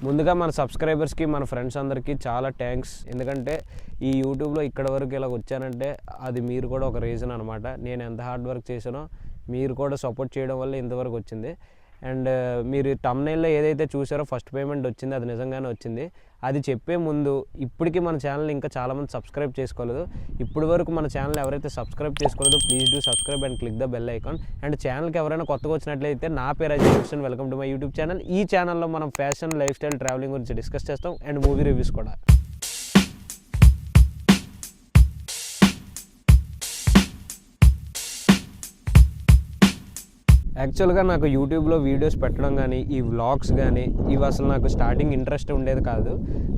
ముందుగా మన సబ్స్క్రైబర్స్కి మన ఫ్రెండ్స్ అందరికీ చాలా థ్యాంక్స్. ఎందుకంటే ఈ యూట్యూబ్లో ఇక్కడ వరకు ఇలా వచ్చానంటే అది మీరు కూడా ఒక రీజన్ అనమాట. నేను ఎంత హార్డ్ వర్క్ చేశానో మీరు కూడా సపోర్ట్ చేయడం వల్ల ఇంతవరకు వచ్చింది. అండ్ మీరు తమ్నైల్లో ఏదైతే చూసారో ఫస్ట్ పేమెంట్ వచ్చింది, అది నిజంగానే వచ్చింది. అది చెప్పే ముందు ఇప్పటికీ మన ఛానల్ ఇంకా చాలామంది సబ్స్క్రైబ్ చేసుకోలేదు. ఇప్పటి వరకు మన ఛానల్ ఎవరైతే సబ్స్క్రైబ్ చేసుకోలేదో please do subscribe and click the bell icon. And ఛానల్కి ఎవరైనా కొత్తగా వచ్చినట్లయితే నా పేరు Ajay Krishna, welcome to my YouTube channel. ఈ ఛానల్లో మనం ఫ్యాషన్, లైఫ్ స్టైల్, ట్రావెలింగ్ గురించి డిస్కస్ చేస్తాం అండ్ మూవీ రివ్యూస్ కూడా. యాక్చువల్గా నాకు యూట్యూబ్లో వీడియోస్ పెట్టడం కానీ, ఈ వ్లాగ్స్ కానీ ఇవి అసలు నాకు స్టార్టింగ్ ఇంట్రెస్ట్ ఉండేది కాదు.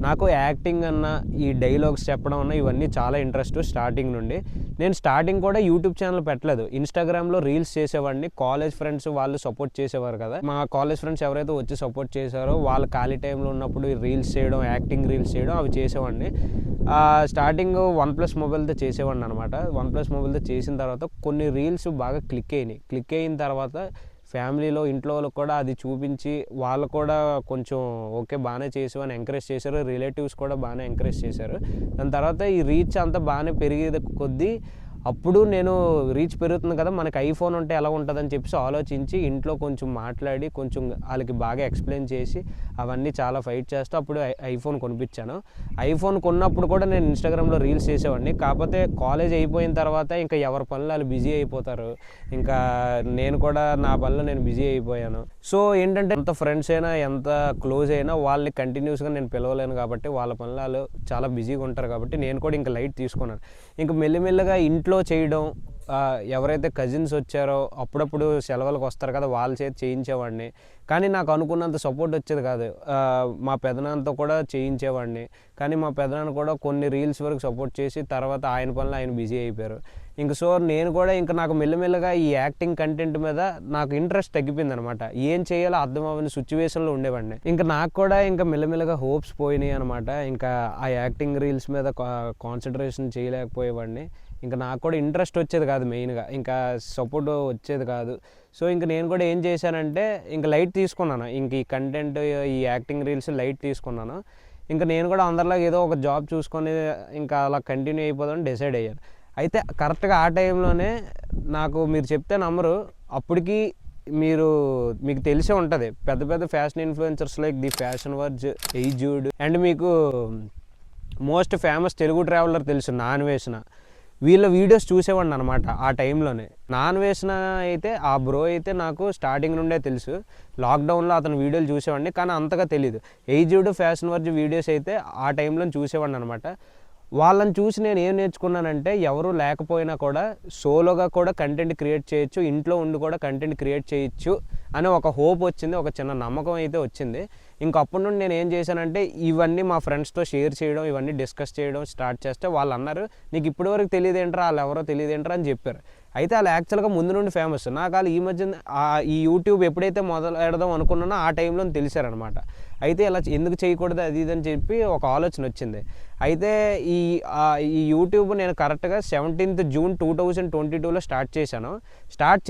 నాకు యాక్టింగ్ అన్న, ఈ డైలాగ్స్ చెప్పడం అన్న ఇవన్నీ చాలా ఇంట్రెస్ట్ స్టార్టింగ్ నుండి. నేను స్టార్టింగ్ కూడా యూట్యూబ్ ఛానల్ పెట్టలేదు, ఇన్స్టాగ్రామ్లో రీల్స్ చేసేవాడిని. కాలేజ్ ఫ్రెండ్స్ వాళ్ళు సపోర్ట్ చేసేవారు కదా, మా కాలేజ్ ఫ్రెండ్స్ ఎవరైతే వచ్చి సపోర్ట్ చేశారో వాళ్ళ ఖాళీ టైంలో ఉన్నప్పుడు రీల్స్ చేయడం, యాక్టింగ్ రీల్స్ చేయడం అవి చేసేవాడిని. స్టార్టింగ్ OnePlus మొబైల్తో చేసేవాడిని అనమాట. OnePlus మొబైల్తో చేసిన తర్వాత కొన్ని రీల్స్ బాగా క్లిక్ అయిన తర్వాత ఫ్యామిలీలో, ఇంట్లో వాళ్ళకి కూడా అది చూపించి వాళ్ళు కూడా కొంచెం ఓకే బాగానే చేసావు అని ఎంకరేజ్ చేశారు. రిలేటివ్స్ కూడా బాగానే ఎంకరేజ్ చేశారు. దాని తర్వాత ఈ రీచ్ అంతా బాగానే పెరిగేది కొద్దీ అప్పుడు నేను రీచ్ పెరుగుతుంది కదా, మనకి ఐఫోన్ ఉంటే ఎలా ఉంటుందని చెప్పేసి ఆలోచించి ఇంట్లో కొంచెం మాట్లాడి కొంచెం వాళ్ళకి బాగా ఎక్స్ప్లెయిన్ చేసి అవన్నీ చాలా ఫైట్ చేస్తూ అప్పుడు ఐఫోన్ కొనిపించాను. ఐఫోన్ కొన్నప్పుడు కూడా నేను ఇన్స్టాగ్రామ్లో రీల్స్ చేసేవాడిని. కాకపోతే కాలేజ్ అయిపోయిన తర్వాత ఇంకా ఎవరి పనులు వాళ్ళు బిజీ అయిపోతారు, ఇంకా నేను కూడా నా పనులు నేను బిజీ అయిపోయాను. సో ఏంటంటే ఎంత ఫ్రెండ్స్ అయినా ఎంత క్లోజ్ అయినా వాళ్ళని కంటిన్యూస్గా నేను పిలవలేను కాబట్టి వాళ్ళ పనులు వాళ్ళు చాలా బిజీగా ఉంటారు కాబట్టి నేను కూడా ఇంకా లైట్ తీసుకున్నాను. ఇంకా మెల్లిమెల్లిగా ఇంట్లో చేయడం, ఎవరైతే కజిన్స్ వచ్చారో అప్పుడప్పుడు సెలవులకు వస్తారు కదా వాళ్ళ చేతి చేయించేవాడిని. కానీ నాకు అనుకున్నంత సపోర్ట్ వచ్చేది కాదు. మా పెదనాన్నతో కూడా చేయించేవాడిని, కానీ మా పెదనాన్న కూడా కొన్ని రీల్స్ వరకు సపోర్ట్ చేసి తర్వాత ఆయన పనులు ఆయన బిజీ అయిపోయారు. సో నేను కూడా ఇంకా నాకు మెల్లమెల్లగా ఈ యాక్టింగ్ కంటెంట్ మీద నాకు ఇంట్రెస్ట్ తగ్గిపోయింది అనమాట. ఏం చేయాలో అర్థం అవ్వని సిచ్యువేషన్లో ఉండేవాడిని. ఇంకా నాకు కూడా ఇంకా మెల్లమెల్లగా హోప్స్ పోయినాయి అనమాట. ఇంకా ఆ యాక్టింగ్ రీల్స్ మీద కాన్సన్ట్రేషన్ చేయలేకపోయేవాడిని. ఇంకా నాకు కూడా ఇంట్రెస్ట్ వచ్చేది కాదు, మెయిన్గా ఇంకా సపోర్ట్ వచ్చేది కాదు. సో ఇంక నేను కూడా ఏం చేశానంటే ఇంకా లైట్ తీసుకున్నాను. ఇంక ఈ కంటెంట్, ఈ యాక్టింగ్ రీల్స్ లైట్ తీసుకున్నాను. ఇంకా నేను కూడా అందరిలాగా ఏదో ఒక జాబ్ చూసుకొని ఇంకా అలా కంటిన్యూ అయిపోదామని డిసైడ్ అయ్యాను. అయితే కరెక్ట్గా ఆ టైంలోనే నాకు, మీరు చెప్తే నమ్మరు, అప్పటికి మీకు తెలిసే ఉంటుంది పెద్ద పెద్ద fashion influencers like the fashion verge, aged and మీకు మోస్ట్ ఫేమస్ తెలుగు ట్రావెలర్ తెలుసు నాన్వేషణ, వీళ్ళ వీడియోస్ చూసేవాడిని అనమాట ఆ టైంలోనే. నాన్వేషణ అయితే ఆ బ్రో అయితే నాకు స్టార్టింగ్ నుండే తెలుసు. లాక్డౌన్లో అతని వీడియోలు చూసేవాడిని కానీ అంతగా తెలియదు. ఏజ్డ్, ఫ్యాషన్ వర్జ్ వీడియోస్ అయితే ఆ టైంలో చూసేవాడిని అనమాట. వాళ్ళని చూసి నేను ఏం నేర్చుకున్నానంటే ఎవరు లేకపోయినా కూడా సోలోగా కూడా కంటెంట్ క్రియేట్ చేయొచ్చు, ఇంట్లో ఉండి కూడా కంటెంట్ క్రియేట్ చేయొచ్చు అనే ఒక హోప్ వచ్చింది, ఒక చిన్న నమ్మకం అయితే వచ్చింది. ఇంకప్పటి నుండి నేను ఏం చేశానంటే ఇవన్నీ మా ఫ్రెండ్స్తో షేర్ చేయడం, ఇవన్నీ డిస్కస్ చేయడం స్టార్ట్ చేస్తే వాళ్ళు అన్నారు, నీకు ఇప్పటివరకు తెలియదేంట్రా, వాళ్ళు ఎవరో తెలియదేంట్రా అని చెప్పారు. అయితే వాళ్ళు యాక్చువల్గా ముందు నుండి ఫేమస్. నాకు వాళ్ళు ఈ మధ్య ఈ యూట్యూబ్ ఎప్పుడైతే మొదలు పెడదాం అనుకున్నానో ఆ టైంలో తెలిసారనమాట. అయితే ఇలా ఎందుకు చేయకూడదు అది ఇది అని చెప్పి ఒక ఆలోచన వచ్చింది. అయితే ఈ యూట్యూబ్ నేను కరెక్ట్గా 17th June 2022లో స్టార్ట్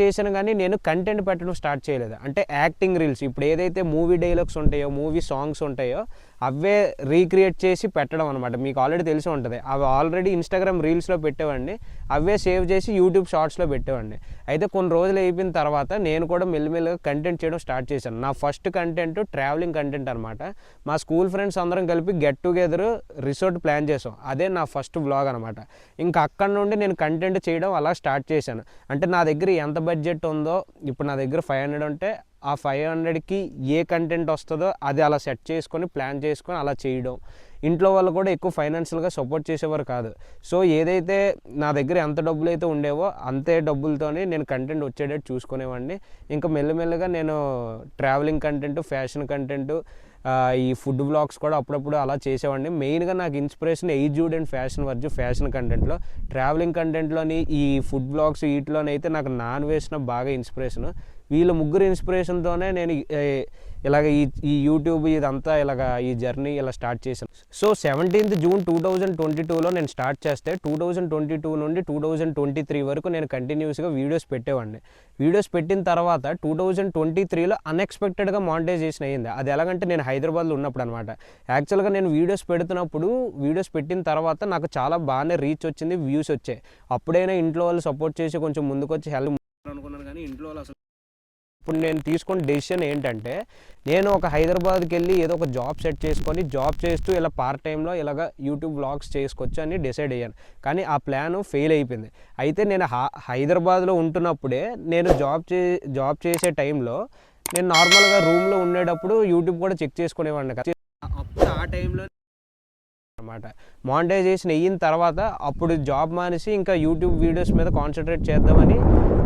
చేశాను కానీ నేను కంటెంట్ పెట్టడం స్టార్ట్ చేయలేదు. అంటే యాక్టింగ్ రీల్స్, ఇప్పుడు ఏదైతే మూవీ డైలాగ్స్ ఉంటాయో, మూవీ సాంగ్స్ ఉంటాయో అవే రీక్రియేట్ చేసి పెట్టడం అనమాట. మీకు ఆల్రెడీ తెలిసి ఉంటుంది, అవి ఆల్రెడీ ఇన్స్టాగ్రామ్ రీల్స్లో పెట్టేవాడిని, అవే సేవ్ చేసి యూట్యూబ్ షార్ట్స్లో పెట్టేవాడిని. అయితే కొన్ని రోజులు అయిపోయిన తర్వాత నేను కూడా మెల్లిమెల్లిగా కంటెంట్ చేయడం స్టార్ట్ చేశాను. నా ఫస్ట్ కంటెంట్ ట్రావెలింగ్ కంటెంట్ అనమాట. మా స్కూల్ ఫ్రెండ్స్ అందరం కలిపి గెట్ టుగెదర్ రిసార్ట్ ప్లాన్ చేసాం, అదే నా ఫస్ట్ వ్లాగ్ అనమాట. ఇంకా అక్కడ నుండి నేను కంటెంట్ చేయడం అలా స్టార్ట్ చేశాను. అంటే నా దగ్గర ఎంత బడ్జెట్ ఉందో, ఇప్పుడు నా దగ్గర 500 ఉంటే ఆ 500కి ఏ కంటెంట్ వస్తుందో అది అలా సెట్ చేసుకొని ప్లాన్ చేసుకొని అలా చేయడం. ఇంట్లో వాళ్ళు కూడా ఎక్కువ ఫైనాన్షియల్గా సపోర్ట్ చేసేవారు కాదు. సో ఏదైతే నా దగ్గర ఎంత డబ్బులు అయితే ఉండేవో అంతే డబ్బులతోనే నేను కంటెంట్ వచ్చేటట్టు చూసుకునేవాడిని. ఇంకా మెల్లమెల్లగా నేను ట్రావెలింగ్ కంటెంట్, ఫ్యాషన్ కంటెంట్, ఈ ఫుడ్ వ్లాగ్స్ కూడా అప్పుడప్పుడు అలా చేసేవాడిని. మెయిన్గా నాకు inspiration aged and fashion verge fashion కంటెంట్లో. ట్రావెలింగ్ కంటెంట్లోని ఈ ఫుడ్ వ్లాగ్స్ వీటిలోనైతే నాకు నాన్వేషణ బాగా ఇన్స్పిరేషను. వీళ్ళ ముగ్గురు ఇన్స్పిరేషన్తోనే నేను ఇలాగ ఈ యూట్యూబ్ ఇదంతా ఇలాగ ఈ జర్నీ ఇలా స్టార్ట్ చేశాను. సో 17th June 2022లో నేను స్టార్ట్ చేస్తే 2022 నుండి 2023 వరకు నేను కంటిన్యూస్గా వీడియోస్ పెట్టేవాడిని. వీడియోస్ పెట్టిన తర్వాత 2023లో అన్ఎక్స్పెక్టెడ్గా మానిటైజేషన్ అయ్యింది. అది ఎలాగంటే నేను హైదరాబాద్లో ఉన్నప్పుడు అనమాట. యాక్చువల్గా నేను వీడియోస్ పెడుతున్నప్పుడు వీడియోస్ పెట్టిన తర్వాత నాకు చాలా బాగానే రీచ్ వచ్చింది, వ్యూస్ వచ్చాయి. అప్పుడైనా ఇంట్లో వాళ్ళు సపోర్ట్ చేసి కొంచెం ముందుకొచ్చి హెల్ప్ అనుకున్నాను, కానీ ఇంట్లో వాళ్ళు అసలు. ఇప్పుడు నేను తీసుకున్న డెసిషన్ ఏంటంటే, నేను ఒక హైదరాబాద్కి వెళ్ళి ఏదో ఒక జాబ్ సెట్ చేసుకొని జాబ్ చేస్తూ ఇలా పార్ట్ టైంలో ఇలాగ యూట్యూబ్ వ్లాగ్స్ చేసుకోవచ్చు అని డిసైడ్ అయ్యాను. కానీ ఆ ప్లాను ఫెయిల్ అయిపోయింది. అయితే నేను హైదరాబాద్లో ఉంటున్నప్పుడే నేను జాబ్ చేసే టైంలో నేను నార్మల్గా రూమ్లో ఉండేటప్పుడు యూట్యూబ్ కూడా చెక్ చేసుకునేవాడిని కదా. అప్పుడు ఆ టైంలో అనమాట మానిటైజేషన్ అయిన తర్వాత అప్పుడు జాబ్ మానేసి ఇంకా యూట్యూబ్ వీడియోస్ మీద కాన్సన్ట్రేట్ చేద్దామని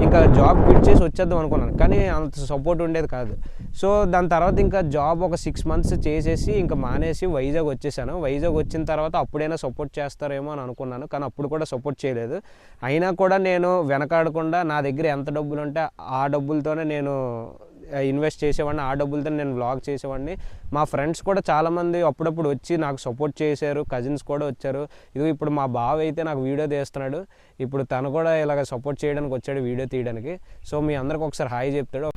ఇంకా జాబ్ క్విట్ చేసి వచ్చేద్దాం అనుకున్నాను. కానీ అంత సపోర్ట్ ఉండేది కాదు. సో దాని తర్వాత ఇంకా జాబ్ ఒక 6 months చేసేసి ఇంకా మానేసి వైజాగ్ వచ్చేసాను. వైజాగ్ వచ్చిన తర్వాత అప్పుడైనా సపోర్ట్ చేస్తారేమో అని అనుకున్నాను, కానీ అప్పుడు కూడా సపోర్ట్ చేయలేదు. అయినా కూడా నేను వెనకాడకుండా నా దగ్గర ఎంత డబ్బులు ఉంటే ఆ డబ్బులతోనే నేను ఇన్వెస్ట్ చేసేవాడిని, ఆ డబ్బులతో నేను వ్లాగ్ చేసేవాడిని. మా ఫ్రెండ్స్ కూడా చాలామంది అప్పుడప్పుడు వచ్చి నాకు సపోర్ట్ చేశారు, కజిన్స్ కూడా వచ్చారు. ఇప్పుడు మా బావ అయితే నాకు వీడియో తీస్తున్నాడు. ఇప్పుడు తను కూడా ఇలాగ సపోర్ట్ చేయడానికి వచ్చాడు, వీడియో తీయడానికి. సో మీ అందరికి ఒకసారి హాయ్ చెప్తాడు.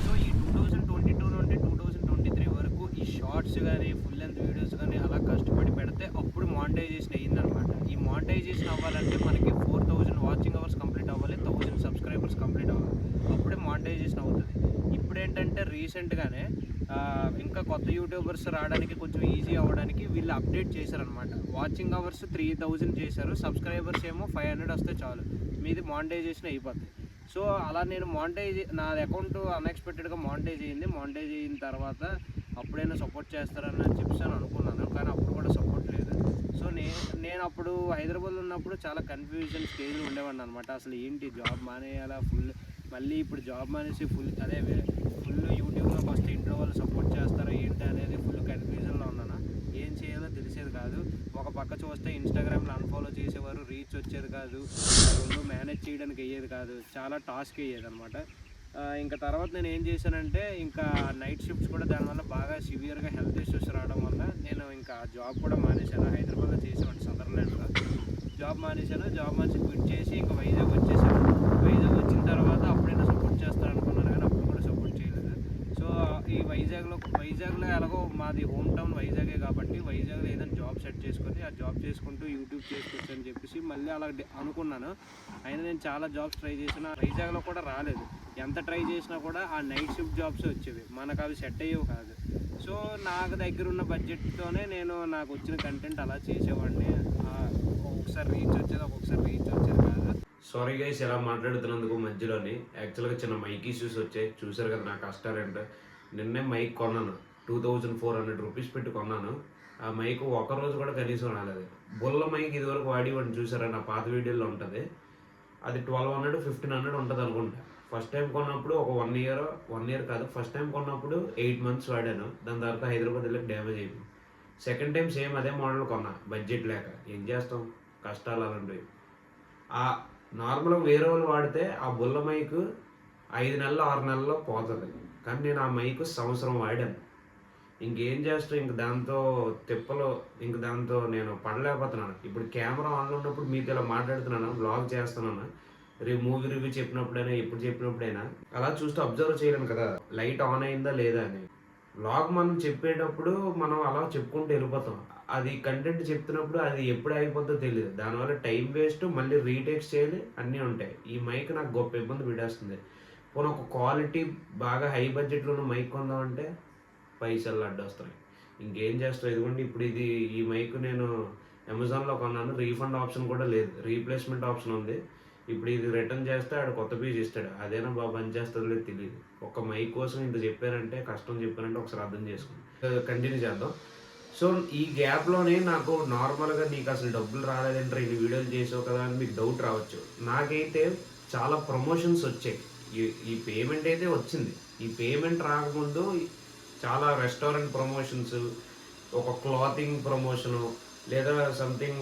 సో ఈ 2022 నుండి 2023 వరకు ఈ షార్ట్స్ కానీ ఫుల్ లెంత్ వీడియోస్ కానీ అలా కష్టపడి పెడితే అప్పుడు మానిటైజేషన్ అయ్యిందనమాట. ఈ మానిటైజేషన్ అవ్వాలంటే మనకి 4000 వాచింగ్ అవర్స్ కంప్లీట్ అవ్వాలి, 1000 సబ్స్క్రైబర్స్ కంప్లీట్ అవ్వాలి, అప్పుడే మానిటైజేషన్ అవుతుంది. ఇప్పుడు ఏంటంటే రీసెంట్గానే ఇంకా కొత్త యూట్యూబర్స్ రావడానికి కొంచెం ఈజీ అవ్వడానికి వీళ్ళు అప్డేట్ చేశారనమాట. వాచింగ్ అవర్స్ 3000 చేశారు, సబ్స్క్రైబర్స్ ఏమో 500 వస్తే చాలు, మీది మానిటైజేషన్ అయిపోతుంది. సో అలా నేను నా అకౌంట్ అన్ఎక్స్పెక్టెడ్గా మానిటైజ్ అయ్యింది. మానిటైజ్ అయిన తర్వాత అప్పుడైనా సపోర్ట్ చేస్తారని చెప్పేసి అనుకున్నాను, కానీ అప్పుడు కూడా సపోర్ట్ లేదు. సో నేను అప్పుడు హైదరాబాద్లో ఉన్నప్పుడు చాలా కన్ఫ్యూజన్ స్టేజ్లో ఉండేవాడిని అనమాట. అసలు ఏంటి జాబ్ మానేయాలా, మళ్ళీ ఇప్పుడు జాబ్ మానేసి ఫుల్ యూట్యూబ్లోకి వస్తే ఇంట్లో వాళ్ళు సపోర్ట్ చేస్తారా ఏంటి అనేది ఫుల్ కన్ఫ్యూజన్లో ఉన్నాను. ఏం చేయాలో తెలిసేది కాదు. ఒక పక్క చూస్తే ఇన్స్టాగ్రామ్లో అన్ఫాలో చేసేవారు, రీచ్ వచ్చేది కాదు, రెండు మేనేజ్ చేయడానికి అయ్యేది కాదు, చాలా టాస్క్ అయ్యేది అనమాట. ఇంకా తర్వాత నేను ఏం చేశానంటే, ఇంకా నైట్ షిఫ్ట్స్ కూడా దానివల్ల బాగా సివియర్గా హెల్త్ ఇష్యూస్ రావడం వల్ల నేను ఇంకా జాబ్ కూడా మానేశాను. హైదరాబాద్లో చేసేవాడిని, సదర్లాండ్లో జాబ్ మానేశాను. జాబ్ మానేసి క్విట్ చేసి ఇంకా వైజాగ్ వచ్చేసాను. వైజాగ్ వచ్చిన తర్వాత అప్పుడైనా సపోర్ట్ చేస్తారనుకున్నాను, కానీ అప్పుడు కూడా సపోర్ట్ చేయలేదు. సో ఈ వైజాగ్లో ఎలాగో మాది హోమ్ టౌన్ వైజాగే కాబట్టి వైజాగ్లో ఏదైనా జాబ్ సెట్ చేసుకొని ఆ జాబ్ చేసుకుంటూ యూట్యూబ్ చేసుకోవచ్చు అని చెప్పేసి మళ్ళీ అలా అనుకున్నాను. అయినా నేను చాలా జాబ్స్ ట్రై చేసిన, వైజాగ్లో కూడా రాలేదు. ఎంత ట్రై చేసినా కూడా ఆ నైట్ షిఫ్ట్ జాబ్స్ వచ్చేవి, మనకు అవి సెట్ అయ్యేవి కాదు. సో నాకు దగ్గర ఉన్న బడ్జెట్తోనే నాకు వచ్చిన కంటెంట్ అలా చేసేవాడిని. ఒక్కొక్కసారి రీచ్ వచ్చేది, ఒక్కొక్కసారి రీచ్ వచ్చేది కాదు. సారీ గైస్ ఇలా మాట్లాడుతున్నందుకు మధ్యలోని. యాక్చువల్గా చిన్న మైక్ ఇష్యూస్ వచ్చాయి, చూసారు కదా నా కష్టాలేంటో. నిన్నే మైక్ కొన్నాను, 2400 రూపీస్ పెట్టి కొన్నాను. ఆ మైక్ ఒకరోజు కూడా కనీసం రాలేదు. బుల్ల మైక్ ఇదివరకు వాడివ్వండి, చూసారా నా పాత వీడియోలో ఉంటుంది. అది 1200 1500 ఉంటుంది అనుకుంటా. ఫస్ట్ టైం కొన్నప్పుడు ఒక 1 ఇయర్ కాదు, ఫస్ట్ టైం కొన్నప్పుడు 8 months వాడాను. దాని తర్వాత హైదరాబాద్ వెళ్ళి డ్యామేజ్ అయిపోయింది. సెకండ్ టైం సేమ్ అదే మోడల్ కొన్నా, బడ్జెట్ లేక. ఏం చేస్తాం, కష్టాలు అలాంటివి. ఆ నార్మల్గా వేరే వాళ్ళు వాడితే ఆ బుల్ల మైక్ 5 నెలలు 6 నెలల్లో పోతుంది, కానీ నేను ఆ మైక్ సంవత్సరం వాడాను. ఇంకేం చేస్తాం, ఇంక దాంతో తిప్పలు, ఇంక దాంతో నేను పడలేకపోతున్నాను. ఇప్పుడు కెమెరా ఆన్లో ఉన్నప్పుడు మీతో ఇలా మాట్లాడుతున్నాను, వ్లాగ్ చేస్తున్నాను. మూవీ రివ్యూ చెప్పినప్పుడైనా ఎప్పుడు చెప్పినప్పుడైనా అలా చూస్తూ అబ్జర్వ్ చేయలేను కదా, లైట్ ఆన్ అయిందా లేదా అని. వ్లాగ్ మనం చెప్పేటప్పుడు మనం అలా చెప్పుకుంటూ వెళ్ళిపోతాం. అది కంటెంట్ చెప్తున్నప్పుడు అది ఎప్పుడు అయిపోతుందో తెలియదు. దానివల్ల టైం వేస్ట్, మళ్ళీ రీటేక్స్ చేయాలి, అన్నీ ఉంటాయి. ఈ మైక్ నాకు గొప్ప ఇబ్బంది పెట్టేస్తుంది. పోనీ ఒక క్వాలిటీ బాగా హై బడ్జెట్లో ఉన్న మైక్ కొందామంటే పైసలు అడ్డొస్తాయి. ఇంకేం చేస్తాం. ఇదిగోండి ఇప్పుడు ఈ మైక్ నేను అమెజాన్లో కొన్నాను, రీఫండ్ ఆప్షన్ కూడా లేదు, రీప్లేస్మెంట్ ఆప్షన్ ఉంది. ఇప్పుడు ఇది రిటర్న్ చేస్తే ఆడు కొత్త పీస్ ఇస్తాడు. అదేనా బాగా పని చేస్తుందో లేదు తెలియదు. ఒక మైక్ కోసం ఇంత చెప్పారంటే, కష్టం చెప్పారంటే ఒకసారి అర్థం చేసుకోండి. కంటిన్యూ చేద్దాం. సో ఈ గ్యాప్లోనే నాకు నార్మల్గా నీకు అసలు డబ్బులు రాలేదంటారు, ఇన్ని వీడియోలు చేసావు కదా అని మీకు డౌట్ రావచ్చు. నాకైతే చాలా ప్రమోషన్స్ వచ్చాయి. ఈ పేమెంట్ అయితే వచ్చింది. ఈ పేమెంట్ రాకముందు చాలా రెస్టారెంట్ ప్రమోషన్స్, ఒక క్లాతింగ్ ప్రమోషను, లేదా సంథింగ్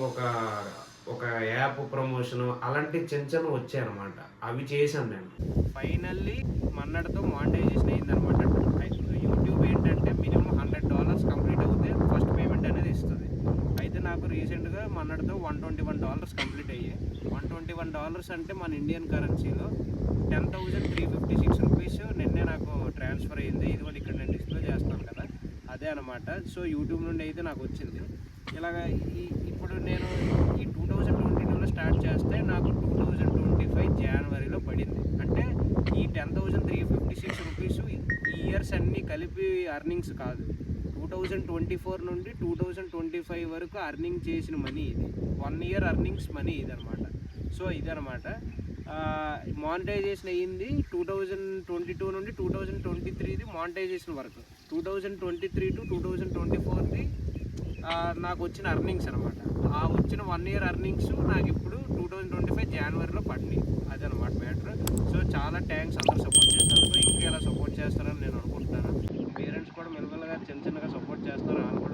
ఒక యాప్ ప్రమోషను అలాంటి చిన్న వచ్చాయి అనమాట. అవి చేశాను నేను. ఫైనల్లీ మన్నటితో మానిటైజేషన్ అయిందనమాట. యూట్యూబ్ ఏంటంటే మినిమం $100 కంప్లీట్ అవుతే ఫస్ట్ పేమెంట్ అనేది ఇస్తుంది. అయితే నాకు రీసెంట్గా మన్నటితో $121 కంప్లీట్ అయ్యాయి. $121 అంటే మన ఇండియన్ కరెన్సీలో 10,356 రూపీస్ నిన్నే నాకు ట్రాన్స్ఫర్ అయ్యింది. ఇది కూడా ఇక్కడ నేను డిస్ప్లే చేస్తాను కదా, అదే అనమాట. సో యూట్యూబ్ నుండి అయితే నాకు వచ్చింది. ఇలాగ ఇప్పుడు నేను ఈ 2022లో స్టార్ట్ చేస్తే నాకు 2025 జనవరిలో పడింది. అంటే ఈ 10,356 రూపీస్ ఈ ఇయర్స్ అన్నీ కలిపి అర్నింగ్స్ కాదు. 2024 నుండి 2025 వరకు అర్నింగ్ చేసిన మనీ ఇది. 1 ఇయర్ అర్నింగ్స్ మనీ ఇదనమాట. సో ఇదనమాట. మానిటైజేషన్ అయ్యింది 2022 నుండి 2023ది మానిటైజేషన్ వరకు. 2023 టు 2024ది నాకు వచ్చిన అర్నింగ్స్ అనమాట. ఆ వచ్చిన 1 ఇయర్ అర్నింగ్స్ నాకు ఇప్పుడు 2025 జనవరిలో పడినాయి. అదనమాట మ్యాటర్. సో చాలా థ్యాంక్స్ అందరూ సపోర్ట్ చేసినందుకు. ఇంకా ఇలా సపోర్ట్ చేస్తారని నేను అనుకుంటున్నాను. పేరెంట్స్ కూడా మెల్లమెల్లగా చిన్నగా సపోర్ట్ చేస్తారని అనుకుంటున్నాను.